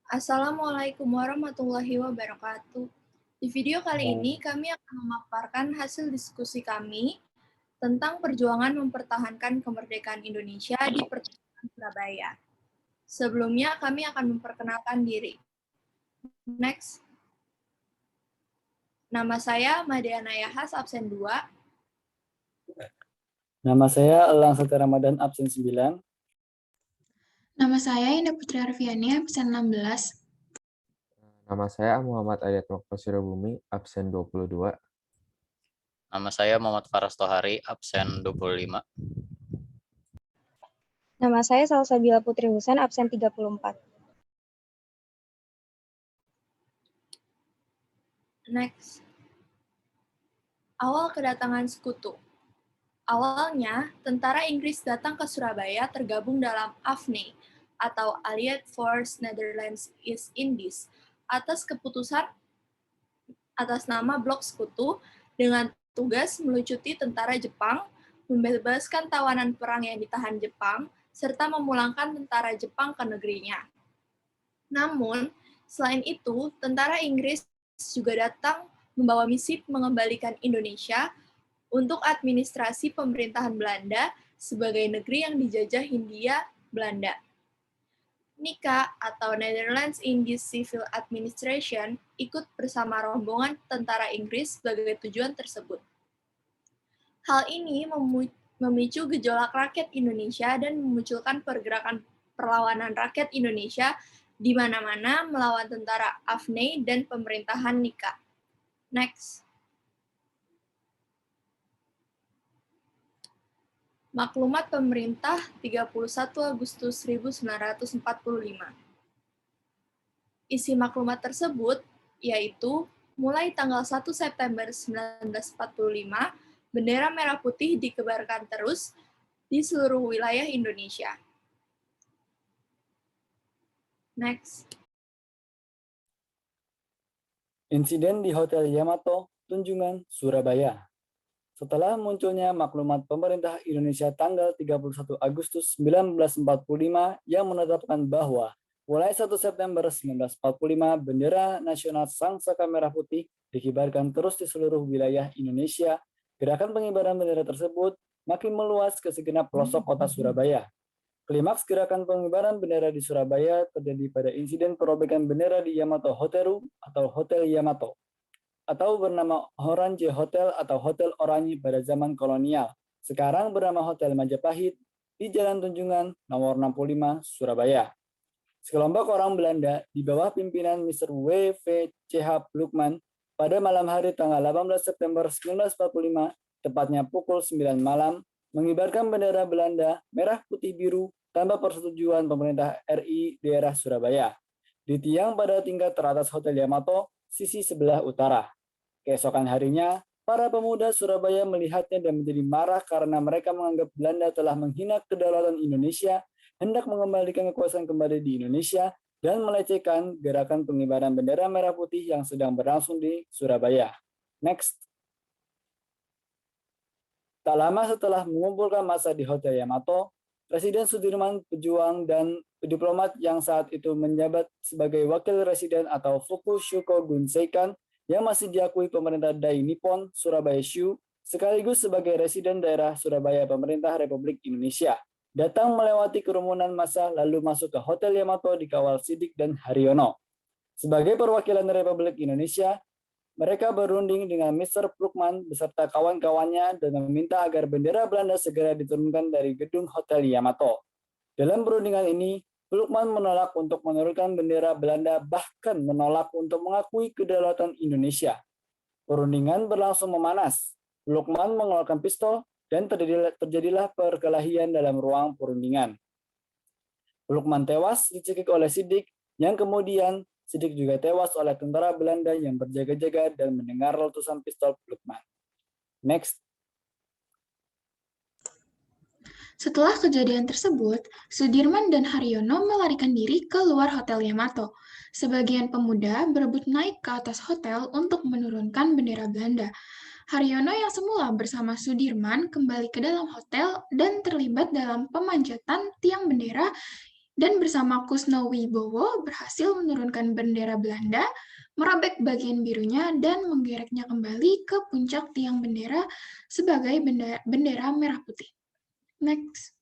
Assalamualaikum warahmatullahi wabarakatuh. Di video kali ini kami akan memaparkan hasil diskusi kami tentang perjuangan mempertahankan kemerdekaan Indonesia di Pertempuran Surabaya. Sebelumnya kami akan memperkenalkan diri. Next. Nama saya Madiana Yahas, absen 2. Nama saya Elang Sati Ramadan, absen 9. Nama saya Indah Putri Arfiani, absen 16. Nama saya Muhammad Ayat Moktasiro Bumi, absen 22. Nama saya Muhammad Faras Tohari, absen 25. Nama saya Salsabila Putri Husain, absen 34. Next. Awal kedatangan sekutu. Awalnya, tentara Inggris datang ke Surabaya tergabung dalam AFNE atau Allied Force Netherlands East Indies atas keputusan atas nama Blok Sekutu dengan tugas melucuti tentara Jepang, membebaskan tawanan perang yang ditahan Jepang, serta memulangkan tentara Jepang ke negerinya. Namun, selain itu, tentara Inggris juga datang membawa misi mengembalikan Indonesia untuk administrasi pemerintahan Belanda sebagai negeri yang dijajah Hindia Belanda. NICA atau Netherlands Indies Civil Administration ikut bersama rombongan tentara Inggris sebagai tujuan tersebut. Hal ini memicu gejolak rakyat Indonesia dan memunculkan pergerakan perlawanan rakyat Indonesia di mana-mana melawan tentara AFNE dan pemerintahan NICA. Next. Maklumat Pemerintah 31 Agustus 1945. Isi maklumat tersebut yaitu mulai tanggal 1 September 1945, bendera merah putih dikebarkan terus di seluruh wilayah Indonesia. Next. Insiden di Hotel Yamato, Tunjungan, Surabaya. Setelah munculnya maklumat pemerintah Indonesia tanggal 31 Agustus 1945 yang menetapkan bahwa mulai 1 September 1945 bendera nasional Sangsaka Merah Putih dikibarkan terus di seluruh wilayah Indonesia, gerakan pengibaran bendera tersebut makin meluas ke segenap pelosok kota Surabaya. Klimaks gerakan pengibaran bendera di Surabaya terjadi pada insiden perobekan bendera di Yamato Hoteru atau Hotel Yamato, atau bernama Orange Hotel atau Hotel Oranye pada zaman kolonial. Sekarang bernama Hotel Majapahit di Jalan Tunjungan nomor 65, Surabaya. Sekelompok orang Belanda di bawah pimpinan Mr. W.V. C.H. Lukman pada malam hari tanggal 18 September 1945, tepatnya pukul 9 malam, mengibarkan bendera Belanda merah putih biru tanpa persetujuan pemerintah RI daerah Surabaya di tiang pada tingkat teratas Hotel Yamato, sisi sebelah utara. Keesokan harinya, para pemuda Surabaya melihatnya dan menjadi marah karena mereka menganggap Belanda telah menghina kedaulatan Indonesia, hendak mengembalikan kekuasaan kembali di Indonesia, dan melecehkan gerakan pengibaran bendera merah putih yang sedang berlangsung di Surabaya. Next. Tak lama setelah mengumpulkan massa di Hotel Yamato, Presiden Sudirman, pejuang dan diplomat yang saat itu menjabat sebagai wakil residen atau Fukushuko Gunseikan, yang masih diakui pemerintah Dai Nippon Surabaya Shu, sekaligus sebagai residen daerah Surabaya Pemerintah Republik Indonesia, datang melewati kerumunan massa lalu masuk ke Hotel Yamato dikawal Sidik dan Haryono. Sebagai perwakilan Republik Indonesia, mereka berunding dengan Mr. Lukman beserta kawan-kawannya dan meminta agar bendera Belanda segera diturunkan dari gedung Hotel Yamato. Dalam perundingan ini, Lukman menolak untuk menurunkan bendera Belanda, bahkan menolak untuk mengakui kedaulatan Indonesia. Perundingan berlangsung memanas. Lukman mengeluarkan pistol dan terjadilah perkelahian dalam ruang perundingan. Lukman tewas dicekik oleh Sidik, yang kemudian Sidik juga tewas oleh tentara Belanda yang berjaga-jaga dan mendengar letusan pistol Lukman. Next. Setelah kejadian tersebut, Sudirman dan Haryono melarikan diri ke luar Hotel Yamato. Sebagian pemuda berebut naik ke atas hotel untuk menurunkan bendera Belanda. Haryono yang semula bersama Sudirman kembali ke dalam hotel dan terlibat dalam pemanjatan tiang bendera dan bersama Kusnowibowo berhasil menurunkan bendera Belanda, merobek bagian birunya, dan menggereknya kembali ke puncak tiang bendera sebagai bendera merah putih. Next.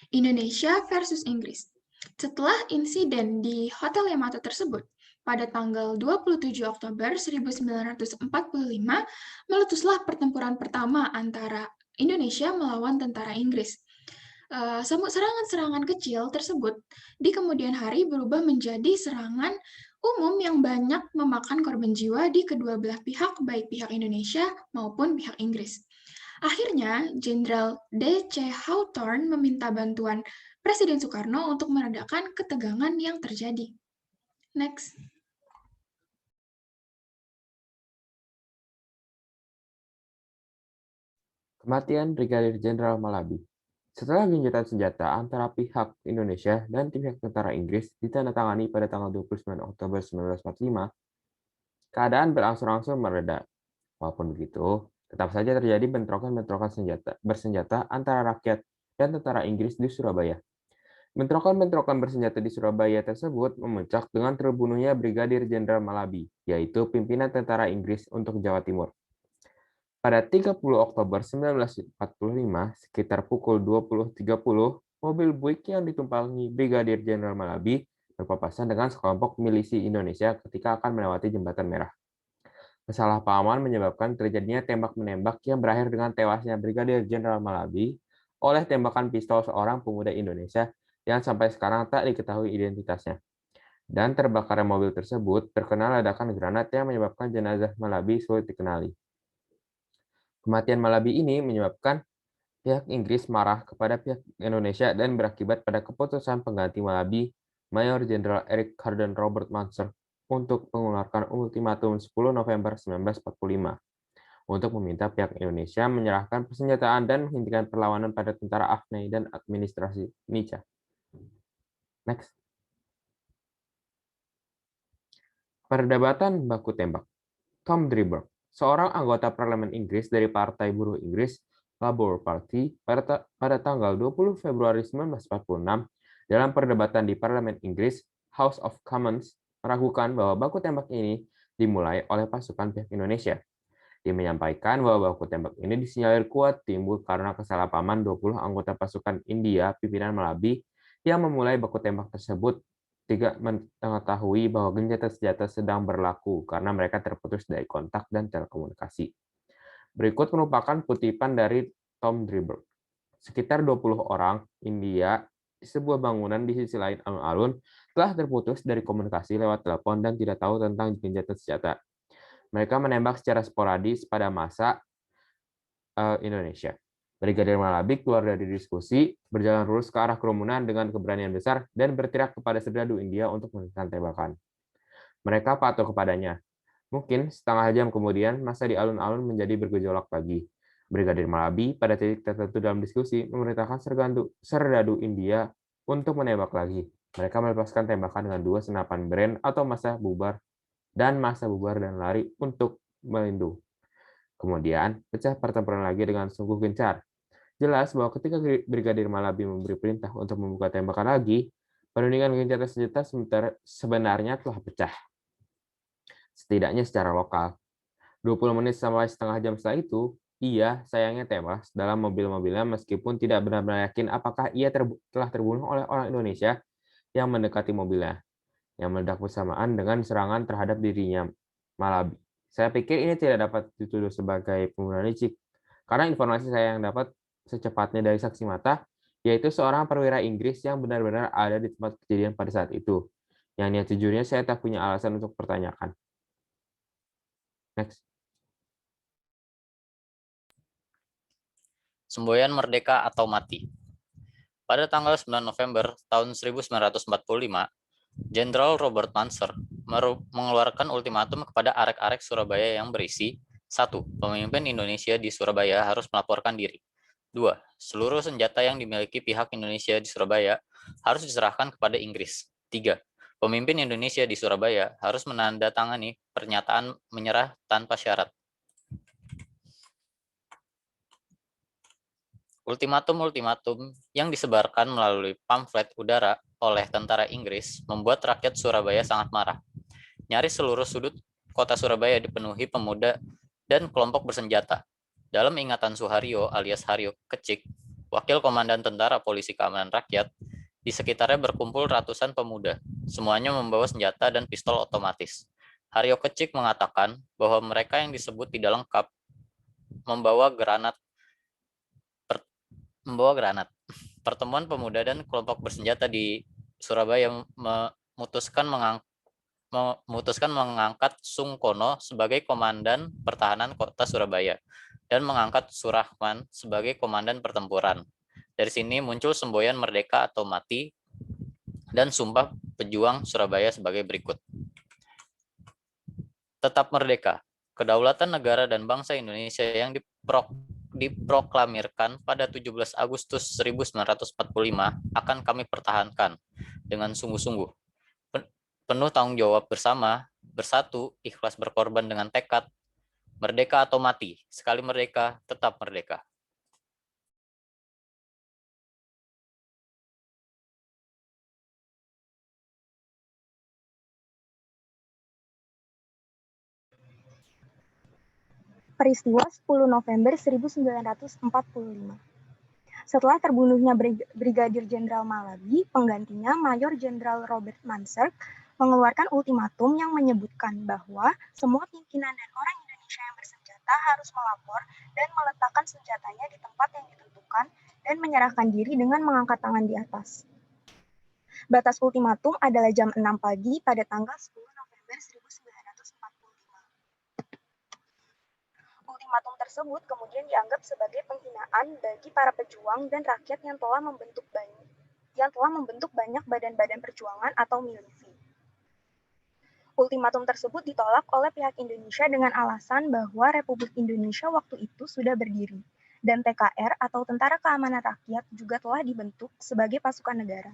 Indonesia versus Inggris. Setelah insiden di Hotel Yamato tersebut, pada tanggal 27 Oktober 1945, meletuslah pertempuran pertama antara Indonesia melawan tentara Inggris. Serangan-serangan kecil tersebut di kemudian hari berubah menjadi serangan umum yang banyak memakan korban jiwa di kedua belah pihak, baik pihak Indonesia maupun pihak Inggris. Akhirnya, Jenderal D.C. Hawthorne meminta bantuan Presiden Soekarno untuk meredakan ketegangan yang terjadi. Next. Kematian Brigadir Jenderal Malabi. Setelah gencatan senjata antara pihak Indonesia dan pihak tentara Inggris ditandatangani pada tanggal 29 Oktober 1945, keadaan berangsur-angsur mereda. Walaupun begitu, tetap saja terjadi bentrokan-bentrokan bersenjata antara rakyat dan tentara Inggris di Surabaya. Bentrokan-bentrokan bersenjata di Surabaya tersebut memuncak dengan terbunuhnya Brigadir Jenderal Malabi, yaitu pimpinan tentara Inggris untuk Jawa Timur. Pada 30 Oktober 1945, sekitar pukul 20.30, mobil Buick yang ditumpangi Brigadir Jenderal Malabi berpapasan dengan sekelompok milisi Indonesia ketika akan melewati Jembatan Merah. Kesalahpahaman menyebabkan terjadinya tembak-menembak yang berakhir dengan tewasnya Brigadir Jenderal Malabi oleh tembakan pistol seorang pemuda Indonesia yang sampai sekarang tak diketahui identitasnya. Dan terbakarnya mobil tersebut terkena ledakan granat yang menyebabkan jenazah Malabi sulit dikenali. Kematian Malabi ini menyebabkan pihak Inggris marah kepada pihak Indonesia dan berakibat pada keputusan pengganti Malabi, Mayor Jenderal Eric Carden Robert Munster, untuk mengeluarkan ultimatum 10 November 1945 untuk meminta pihak Indonesia menyerahkan persenjataan dan menghentikan perlawanan pada tentara AFNI dan administrasi Nica. Next. Perdebatan baku tembak. Tom Driver, seorang anggota parlemen Inggris dari Partai Buruh Inggris, Labour Party, pada tanggal 20 Februari 1946, dalam perdebatan di Parlemen Inggris, House of Commons, meragukan bahwa baku tembak ini dimulai oleh pasukan pihak Indonesia. Dia menyampaikan bahwa baku tembak ini disinyalir kuat timbul karena kesalahpahaman 20 anggota pasukan India pimpinan Malabi yang memulai baku tembak tersebut tidak mengetahui bahwa gencatan senjata sedang berlaku karena mereka terputus dari kontak dan telekomunikasi. Berikut merupakan kutipan dari Tom Driver. Sekitar 20 orang India di sebuah bangunan di sisi lain alun-alun telah terputus dari komunikasi lewat telepon dan tidak tahu tentang gencatan senjata. Mereka menembak secara sporadis pada massa Indonesia. Brigadir Malabi keluar dari diskusi, berjalan lurus ke arah kerumunan dengan keberanian besar, dan berteriak kepada serdadu India untuk menghentikan tembakan. Mereka patuh kepadanya. Mungkin setengah jam kemudian, massa di alun-alun menjadi bergejolak lagi. Brigadir Malabi pada titik tertentu dalam diskusi memerintahkan serdadu India untuk menembak lagi. Mereka melepaskan tembakan dengan 2 senapan brand atau massa bubar dan lari untuk melindung. Kemudian, pecah pertempuran lagi dengan sungguh gencar. Jelas bahwa ketika Brigadir Malabi memberi perintah untuk membuka tembakan lagi, perundingan gencatan senjata sebenarnya telah pecah. Setidaknya secara lokal. 20 menit sampai setengah jam setelah itu, ia sayangnya tewas dalam mobil-mobilnya meskipun tidak benar-benar yakin apakah ia telah terbunuh oleh orang Indonesia yang mendekati mobilnya, yang meledak bersamaan dengan serangan terhadap dirinya, Malabi. Saya pikir ini tidak dapat dituduh sebagai pembunuhan licik, karena informasi saya yang dapat secepatnya dari saksi mata, yaitu seorang perwira Inggris yang benar-benar ada di tempat kejadian pada saat itu. Yang niat jujurnya saya tak punya alasan untuk pertanyakan. Next. Semboyan Merdeka atau Mati. Pada tanggal 9 November tahun 1945, Jenderal Robert Munster mengeluarkan ultimatum kepada arek-arek Surabaya yang berisi 1. Pemimpin Indonesia di Surabaya harus melaporkan diri. 2. Seluruh senjata yang dimiliki pihak Indonesia di Surabaya harus diserahkan kepada Inggris. 3. Pemimpin Indonesia di Surabaya harus menandatangani pernyataan menyerah tanpa syarat. Ultimatum-ultimatum yang disebarkan melalui pamflet udara oleh tentara Inggris membuat rakyat Surabaya sangat marah. Nyaris seluruh sudut kota Surabaya dipenuhi pemuda dan kelompok bersenjata. Dalam ingatan Suharyo alias Haryo Kecik, wakil komandan tentara polisi keamanan rakyat, di sekitarnya berkumpul ratusan pemuda, semuanya membawa senjata dan pistol otomatis. Haryo Kecik mengatakan bahwa mereka yang disebut tidak lengkap membawa granat. Pertemuan pemuda dan kelompok bersenjata di Surabaya memutuskan mengangkat Sungkono sebagai komandan pertahanan kota Surabaya dan mengangkat Surahman sebagai komandan pertempuran. Dari sini muncul semboyan merdeka atau mati dan sumpah pejuang Surabaya sebagai berikut. Tetap merdeka. Kedaulatan negara dan bangsa Indonesia yang diproklamirkan pada 17 Agustus 1945 akan kami pertahankan dengan sungguh-sungguh. Penuh tanggung jawab bersama, bersatu, ikhlas berkorban dengan tekad, merdeka atau mati, sekali merdeka, tetap merdeka. Peristiwa 10 November 1945. Setelah terbunuhnya Brigadir Jenderal Malabi, penggantinya Mayor Jenderal Robert Manserk mengeluarkan ultimatum yang menyebutkan bahwa semua pimpinan dan orang Indonesia yang bersenjata harus melapor dan meletakkan senjatanya di tempat yang ditentukan dan menyerahkan diri dengan mengangkat tangan di atas. Batas ultimatum adalah jam 6 pagi pada tanggal 10 November 1945. Ultimatum tersebut kemudian dianggap sebagai penghinaan bagi para pejuang dan rakyat yang telah membentuk banyak badan-badan perjuangan atau milisi. Ultimatum tersebut ditolak oleh pihak Indonesia dengan alasan bahwa Republik Indonesia waktu itu sudah berdiri, dan TKR atau Tentara Keamanan Rakyat juga telah dibentuk sebagai pasukan negara.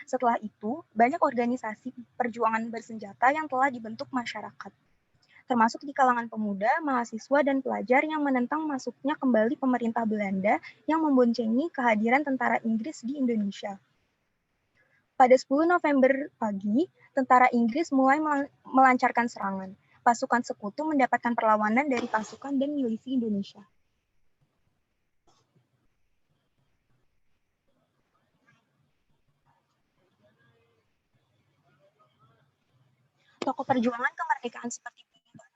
Setelah itu, banyak organisasi perjuangan bersenjata yang telah dibentuk masyarakat, termasuk di kalangan pemuda, mahasiswa, dan pelajar yang menentang masuknya kembali pemerintah Belanda yang memboncengi kehadiran tentara Inggris di Indonesia. Pada 10 November pagi, tentara Inggris mulai melancarkan serangan. Pasukan sekutu mendapatkan perlawanan dari pasukan dan milisi Indonesia. Tokoh perjuangan kemerdekaan seperti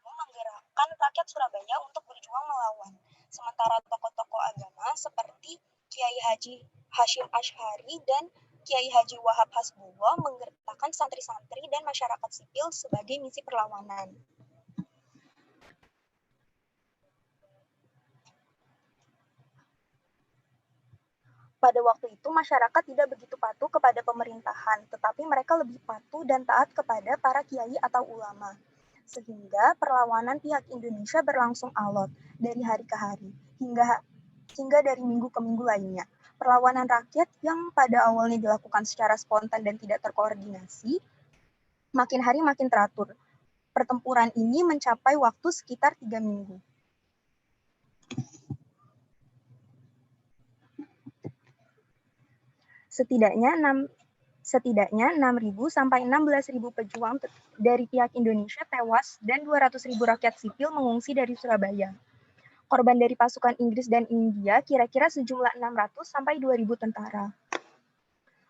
menggerakkan rakyat Surabaya untuk berjuang melawan. Sementara tokoh-tokoh agama seperti Kiai Haji Hashim Asy'ari dan Kiai Haji Wahab Hasbullah menggerakkan santri-santri dan masyarakat sipil sebagai misi perlawanan. Pada waktu itu, masyarakat tidak begitu patuh kepada pemerintahan, tetapi mereka lebih patuh dan taat kepada para kiai atau ulama. Sehingga perlawanan pihak Indonesia berlangsung alot dari hari ke hari, hingga dari minggu ke minggu lainnya. Perlawanan rakyat yang pada awalnya dilakukan secara spontan dan tidak terkoordinasi, makin hari makin teratur. Pertempuran ini mencapai waktu sekitar 3 minggu. Setidaknya 6.000 sampai 16.000 pejuang dari pihak Indonesia tewas dan 200.000 rakyat sipil mengungsi dari Surabaya. Korban dari pasukan Inggris dan India kira-kira sejumlah 600 sampai 2.000 tentara.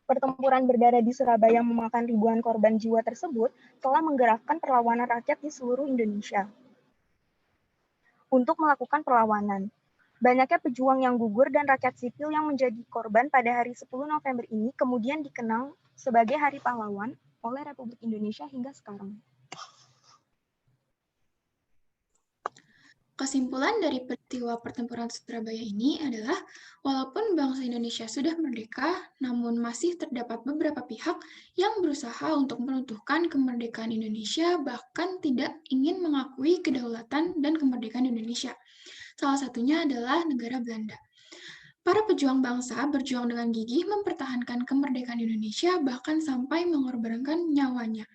Pertempuran berdarah di Surabaya yang memakan ribuan korban jiwa tersebut telah menggerakkan perlawanan rakyat di seluruh Indonesia untuk melakukan perlawanan. Banyaknya pejuang yang gugur dan rakyat sipil yang menjadi korban pada hari 10 November ini kemudian dikenang sebagai Hari Pahlawan oleh Republik Indonesia hingga sekarang. Kesimpulan dari peristiwa pertempuran Surabaya ini adalah, walaupun bangsa Indonesia sudah merdeka, namun masih terdapat beberapa pihak yang berusaha untuk meruntuhkan kemerdekaan Indonesia, bahkan tidak ingin mengakui kedaulatan dan kemerdekaan Indonesia. Salah satunya adalah negara Belanda. Para pejuang bangsa berjuang dengan gigih mempertahankan kemerdekaan Indonesia, bahkan sampai mengorbankan nyawanya.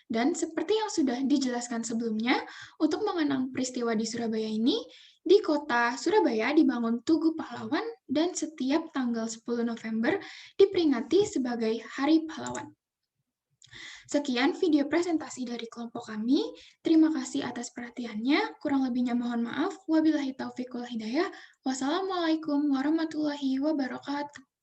Dan seperti yang sudah dijelaskan sebelumnya, untuk mengenang peristiwa di Surabaya ini, Di kota Surabaya dibangun Tugu Pahlawan dan setiap tanggal 10 November diperingati sebagai Hari Pahlawan. Sekian video presentasi dari kelompok kami. Terima kasih atas perhatiannya. Kurang lebihnya mohon maaf. Wabillahi taufiq wal hidayah. Wassalamualaikum warahmatullahi wabarakatuh.